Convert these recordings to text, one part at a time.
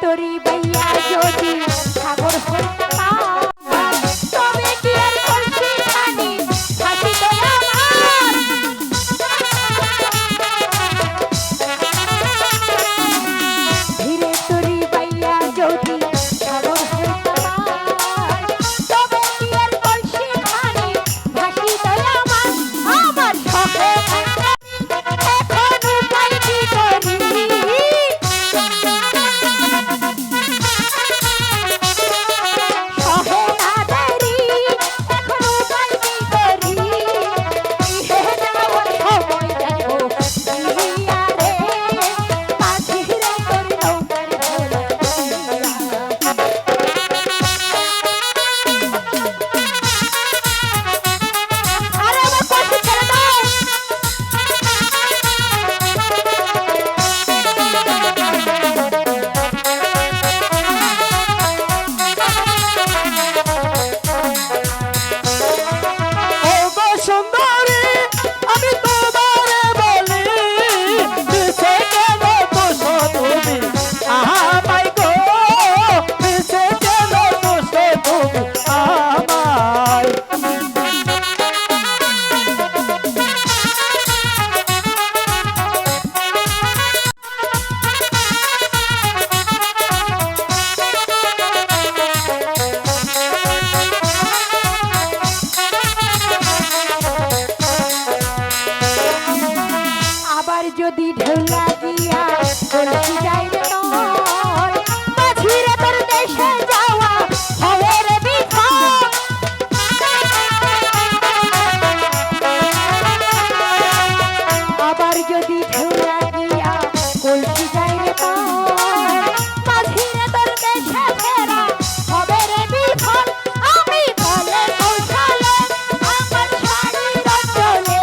তরি বাইয়া যদি সাগর হইতে পার তবে কি আর করছি জানি হাসি তো আমার ধীরে তরি বাইয়া যদি সাগর হইতে পার তবে কি আর করছি জানি হাসি তো আমার আমার শখে যদি ঢেউ লাগিয়া চলছি যাই রে তোর মাঝিরে তোর দেশে যাওয়া হবে রে বিফল আবার যদি ঢেউ লাগিয়া চলছি যাই রে তোর মাঝিরে তোর দেশে ফেরা হবে রে বিফল আমি বলে কৌশলে আমার শাড়ির চলে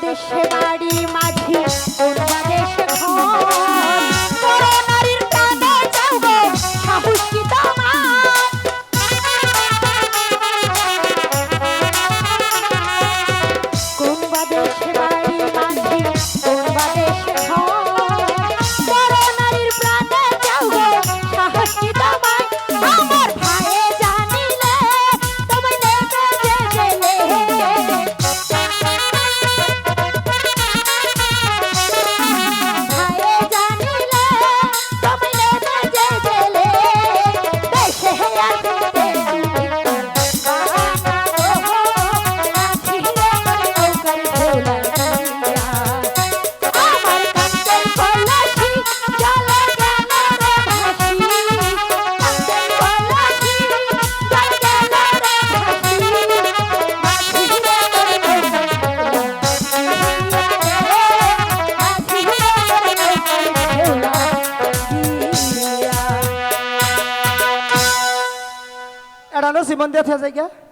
দেশে বাড়ি মাঝি কোন দেশে ঘর বড় নারীর কাঁধে যাও গো সাহস কি তোমার কোন দেশে বাড়ি মাঝি কোন দেশে ঘর বড় নারীর প্রাণে যাও গো সাহস কি তোমার আমার ভাইয়ে জানিলে তুমি নেবে যে গেলে Simon dia saya